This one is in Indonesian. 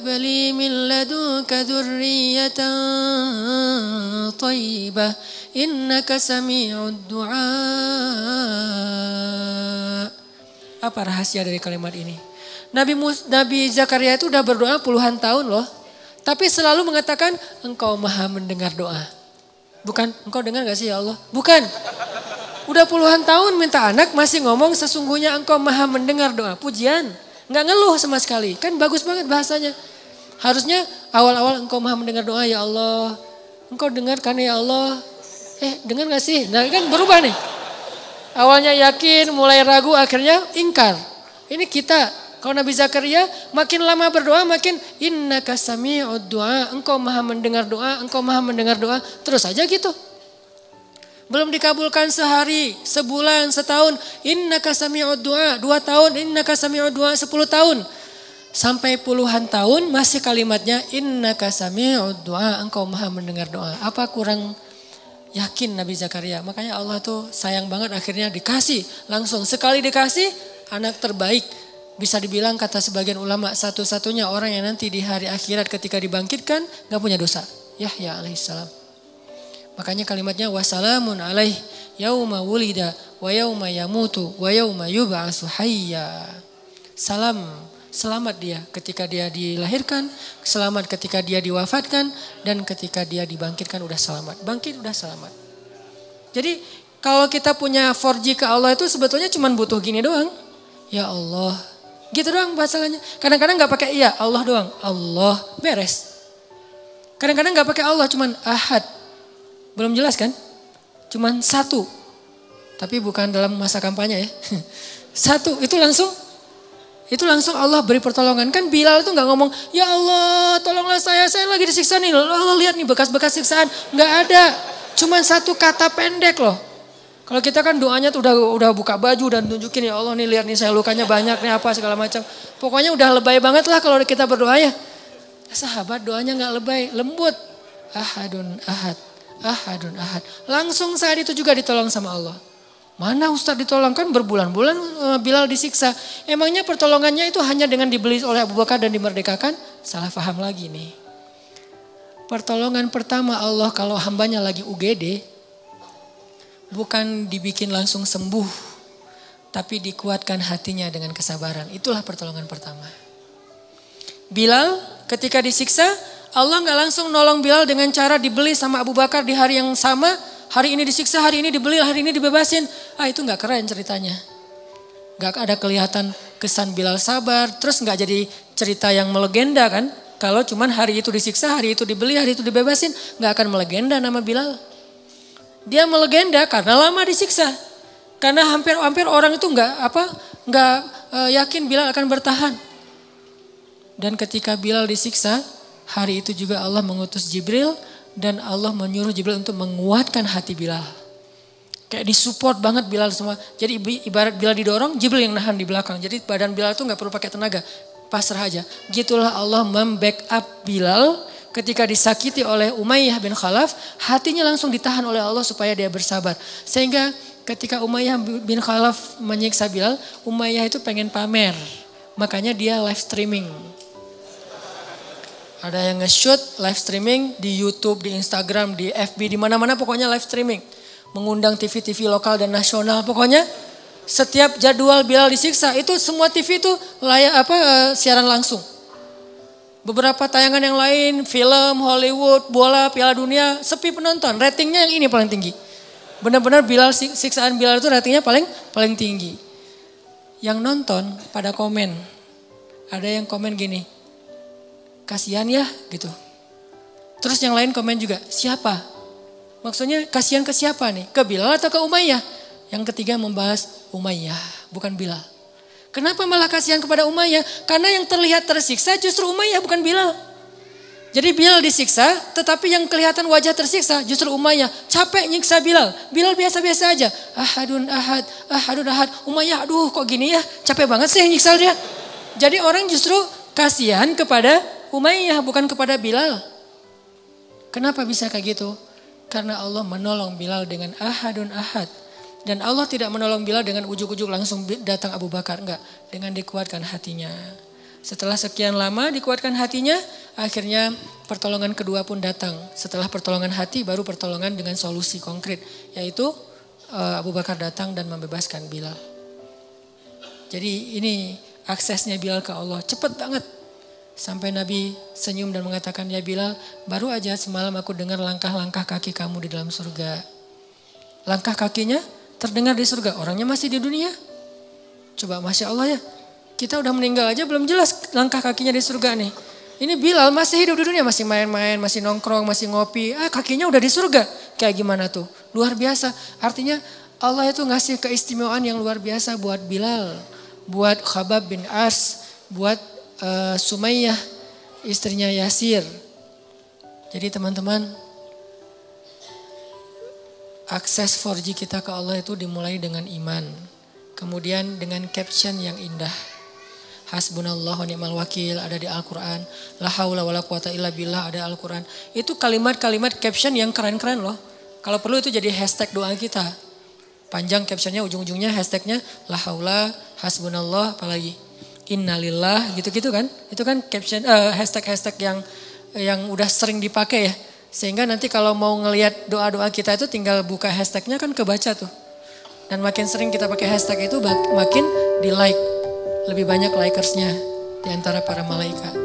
li min ladunka dzurriyyatan thayyibah innaka sami'ud du'a. Apa rahasia dari kalimat ini? Nabi Zakaria itu udah berdoa puluhan tahun loh. Tapi selalu mengatakan engkau maha mendengar doa. Bukan, engkau dengar gak sih ya Allah? Bukan. Udah puluhan tahun minta anak masih ngomong sesungguhnya engkau maha mendengar doa. Pujian. Gak ngeluh sama sekali. Kan bagus banget bahasanya. Harusnya awal-awal engkau maha mendengar doa ya Allah. Engkau dengar kan ya Allah. Dengar gak sih? Nah kan berubah nih. Awalnya yakin, mulai ragu, akhirnya ingkar. Ini kita. Kalau Nabi Zakaria makin lama berdoa makin innaka sami'ud du'a. Engkau maha mendengar doa, engkau maha mendengar doa. Terus aja gitu. Belum dikabulkan sehari, sebulan, setahun. Innaka sami'ud du'a. 2 tahun, innaka sami'ud du'a. 10 tahun. Sampai puluhan tahun masih kalimatnya innaka sami'ud du'a. Engkau maha mendengar doa. Apa kurang yakin Nabi Zakaria? Makanya Allah tuh sayang banget akhirnya dikasih. Langsung sekali dikasih anak terbaik. Bisa dibilang kata sebagian ulama satu-satunya orang yang nanti di hari akhirat ketika dibangkitkan gak punya dosa. Yahya alaihissalam. Makanya kalimatnya wassalamun alaih yauma wulida wa yauma yamutu wa yauma yub'atsu hayya. Salam, selamat dia ketika dia dilahirkan, selamat ketika dia diwafatkan, dan ketika dia dibangkitkan udah selamat. Bangkit udah selamat. Jadi kalau kita punya 4G ke Allah itu sebetulnya cuma butuh gini doang. Ya Allah. Gitu doang bahasanya. Kadang-kadang gak pakai iya, Allah doang. Allah, beres. Kadang-kadang gak pakai Allah, cuman ahad. Belum jelas kan? Cuman satu. Tapi bukan dalam masa kampanye ya. Satu, itu langsung Allah beri pertolongan. Kan Bilal itu gak ngomong, ya Allah tolonglah saya lagi disiksa nih. Allah lihat nih bekas-bekas siksaan. Gak ada. Cuman satu kata pendek loh. Kalau kita kan doanya tuh udah buka baju dan tunjukin ya Allah nih lihat nih saya lukanya banyak nih apa segala macam. Pokoknya udah lebay banget lah kalau kita berdoa ya. Sahabat doanya gak lebay, lembut. Ahadun ahad, ahadun ahad. Langsung saat itu juga ditolong sama Allah. Mana Ustadz ditolong kan berbulan-bulan Bilal disiksa. Emangnya pertolongannya itu hanya dengan dibeli oleh Abu Bakar dan dimerdekakan? Salah paham lagi nih. Pertolongan pertama Allah kalau hambanya lagi UGD. Bukan dibikin langsung sembuh. Tapi dikuatkan hatinya dengan kesabaran. Itulah pertolongan pertama. Bilal ketika disiksa. Allah gak langsung nolong Bilal dengan cara dibeli sama Abu Bakar di hari yang sama. Hari ini disiksa, hari ini dibeli, hari ini dibebasin. Itu gak keren ceritanya. Gak ada kelihatan kesan Bilal sabar. Terus gak jadi cerita yang melegenda kan. Kalau cuman hari itu disiksa, hari itu dibeli, hari itu dibebasin. Gak akan melegenda nama Bilal. Dia melegenda karena lama disiksa. Karena hampir orang itu nggak yakin Bilal akan bertahan. Dan ketika Bilal disiksa, hari itu juga Allah mengutus Jibril dan Allah menyuruh Jibril untuk menguatkan hati Bilal. Kayak disupport banget Bilal semua. Jadi ibarat Bilal didorong, Jibril yang nahan di belakang. Jadi badan Bilal itu nggak perlu pakai tenaga, pasrah aja. Gitulah Allah membackup Bilal. Ketika disakiti oleh Umayyah bin Khalaf, hatinya langsung ditahan oleh Allah supaya dia bersabar. Sehingga ketika Umayyah bin Khalaf menyiksa Bilal, Umayyah itu pengen pamer. Makanya dia live streaming. Ada yang nge-shoot live streaming di YouTube, di Instagram, di FB, di mana-mana pokoknya live streaming. Mengundang TV-TV lokal dan nasional. Pokoknya setiap jadwal Bilal disiksa itu semua TV itu siaran langsung. Beberapa tayangan yang lain, film, Hollywood, bola, Piala Dunia, sepi penonton. Ratingnya yang ini paling tinggi. Benar-benar siksaan Bilal itu ratingnya paling tinggi. Yang nonton pada komen. Ada yang komen gini, kasihan ya gitu. Terus yang lain komen juga, siapa? Maksudnya kasihan ke siapa nih? Ke Bilal atau ke Umayyah? Yang ketiga membahas Umayyah, bukan Bilal. Kenapa malah kasihan kepada Umayyah? Karena yang terlihat tersiksa justru Umayyah bukan Bilal. Jadi Bilal disiksa tetapi yang kelihatan wajah tersiksa justru Umayyah. Capek nyiksa Bilal. Bilal biasa-biasa aja. Ahadun ahad, ahadun ahad. Umayyah aduh kok gini ya. Capek banget sih nyiksa dia. Jadi orang justru kasihan kepada Umayyah bukan kepada Bilal. Kenapa bisa kayak gitu? Karena Allah menolong Bilal dengan ahadun ahad. Dan Allah tidak menolong Bilal dengan ujuk-ujuk langsung datang Abu Bakar. Enggak, dengan dikuatkan hatinya. Setelah sekian lama dikuatkan hatinya, akhirnya pertolongan kedua pun datang. Setelah pertolongan hati baru pertolongan dengan solusi konkret, yaitu Abu Bakar datang dan membebaskan Bilal. Jadi ini aksesnya Bilal ke Allah cepat banget. Sampai Nabi senyum dan mengatakan, ya Bilal, baru aja semalam aku dengar langkah-langkah kaki kamu di dalam surga. Langkah kakinya terdengar di surga, orangnya masih di dunia. Coba Masya Allah ya, kita udah meninggal aja belum jelas langkah kakinya di surga nih. Ini Bilal masih hidup di dunia, masih main-main, masih nongkrong, masih ngopi. Kakinya udah di surga. Kayak gimana tuh? Luar biasa. Artinya Allah itu ngasih keistimewaan yang luar biasa buat Bilal. Buat Khabab bin Ars. Buat Sumayyah, istrinya Yasir. Jadi teman-teman, akses 4G kita ke Allah itu dimulai dengan iman. Kemudian dengan caption yang indah. Hasbunallah wa ni'mal wakil ada di Al-Quran. La haula wa la quwata illa billah ada Al-Quran. Itu kalimat-kalimat caption yang keren-keren loh. Kalau perlu itu jadi hashtag doa kita. Panjang captionnya, ujung-ujungnya hashtagnya la haula, hasbunallah, apalagi innalillah gitu-gitu kan. Itu kan caption hashtag-hashtag yang udah sering dipakai ya. Sehingga nanti kalau mau ngelihat doa-doa kita itu tinggal buka hashtagnya kan kebaca tuh. Dan makin sering kita pakai hashtag itu makin di like. Lebih banyak likersnya di antara para malaikat.